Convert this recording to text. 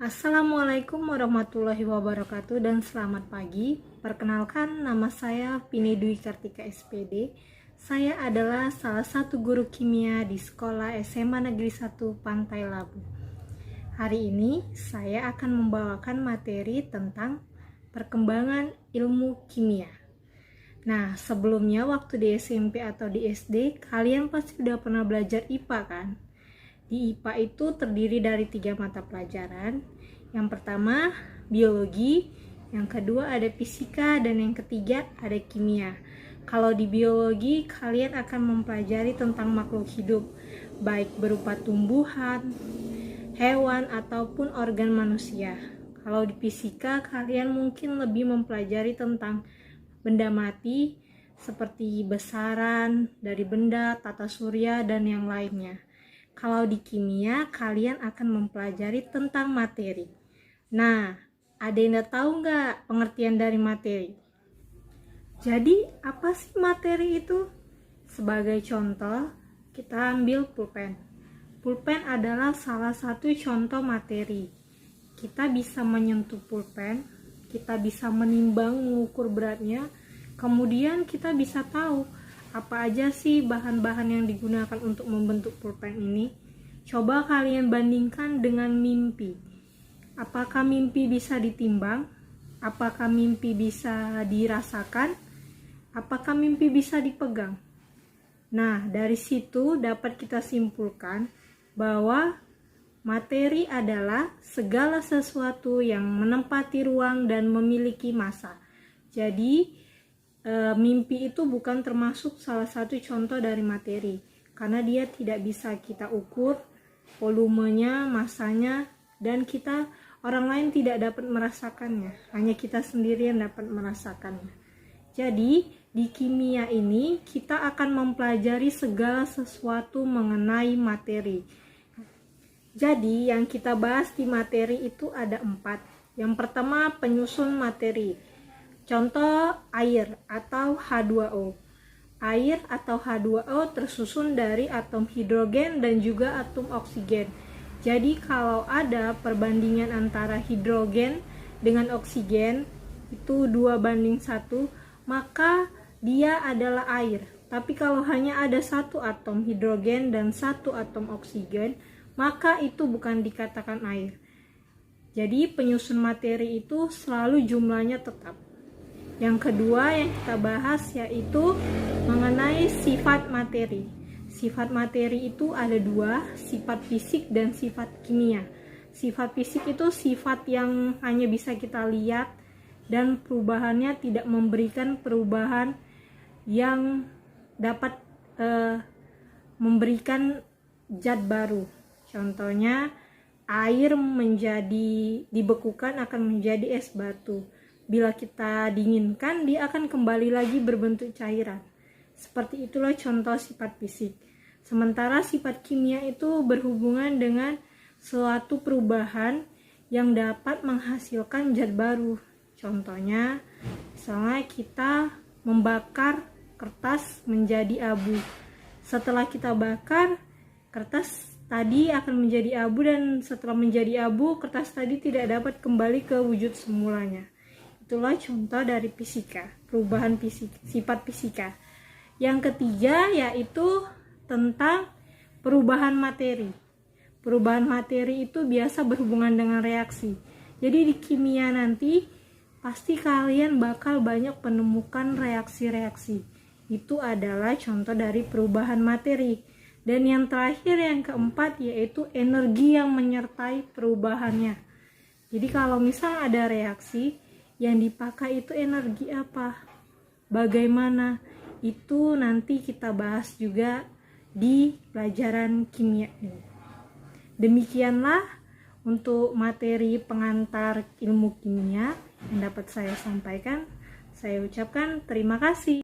Assalamualaikum warahmatullahi wabarakatuh dan selamat pagi. Perkenalkan, nama saya Pini Dwi Kartika SPD. Saya adalah salah satu guru kimia di sekolah SMA Negeri 1 Pantai Labu. Hari ini saya akan membawakan materi tentang perkembangan ilmu kimia. Nah, sebelumnya waktu di SMP atau di SD, kalian pasti udah pernah belajar IPA kan? Di IPA itu terdiri dari 3 mata pelajaran. Yang pertama, biologi, yang kedua ada fisika, dan yang ketiga ada kimia. Kalau di biologi, kalian akan mempelajari tentang makhluk hidup, baik berupa tumbuhan, hewan, ataupun organ manusia. Kalau di fisika, kalian mungkin lebih mempelajari tentang benda mati, seperti besaran dari benda, tata surya, dan yang lainnya. Kalau di kimia, kalian akan mempelajari tentang materi. Nah, ada yang tahu nggak pengertian dari materi? Jadi, apa sih materi itu? Sebagai contoh, kita ambil pulpen. Pulpen adalah salah satu contoh materi. Kita bisa menyentuh pulpen, kita bisa menimbang, mengukur beratnya, kemudian kita bisa tahu apa aja sih bahan-bahan yang digunakan untuk membentuk pulpen ini. Coba kalian bandingkan dengan mimpi. Apakah mimpi bisa ditimbang? Apakah mimpi bisa dirasakan? Apakah mimpi bisa dipegang? Nah, dari situ dapat kita simpulkan bahwa materi adalah segala sesuatu yang menempati ruang dan memiliki massa. Jadi, mimpi itu bukan termasuk salah satu contoh dari materi, karena dia tidak bisa kita ukur volumenya, massanya, dan orang lain tidak dapat merasakannya, hanya kita sendiri yang dapat merasakannya. Jadi di kimia ini kita akan mempelajari segala sesuatu mengenai materi. Jadi yang kita bahas di materi itu ada 4. Yang pertama, penyusun materi. Contoh, air atau H2O. Air atau H2O tersusun dari atom hidrogen dan juga atom oksigen. Jadi kalau ada perbandingan antara hidrogen dengan oksigen, itu 2:1, maka dia adalah air. Tapi kalau hanya ada 1 atom hidrogen dan 1 atom oksigen, maka itu bukan dikatakan air. Jadi penyusun materi itu selalu jumlahnya tetap. Yang kedua yang kita bahas yaitu mengenai sifat materi. Sifat materi itu ada 2, sifat fisik dan sifat kimia. Sifat fisik itu sifat yang hanya bisa kita lihat dan perubahannya tidak memberikan perubahan yang dapat memberikan zat baru. Contohnya, air dibekukan akan menjadi es batu. Bila kita dinginkan, dia akan kembali lagi berbentuk cairan. Seperti itulah contoh sifat fisik. Sementara sifat kimia itu berhubungan dengan suatu perubahan yang dapat menghasilkan zat baru. Contohnya, misalnya kita membakar kertas menjadi abu. Setelah kita bakar, kertas tadi akan menjadi abu, dan setelah menjadi abu, kertas tadi tidak dapat kembali ke wujud semulanya. Itulah contoh dari fisika, perubahan sifat fisika. Yang ketiga yaitu tentang perubahan materi. Perubahan materi itu biasa berhubungan dengan reaksi. Jadi di kimia nanti pasti kalian bakal banyak menemukan reaksi-reaksi. Itu adalah contoh dari perubahan materi. Dan yang terakhir, yang keempat, yaitu energi yang menyertai perubahannya. Jadi kalau misal ada reaksi, yang dipakai itu energi apa? Bagaimana? Itu nanti kita bahas juga di pelajaran kimia ini. Demikianlah untuk materi pengantar ilmu kimia yang dapat saya sampaikan. Saya ucapkan terima kasih.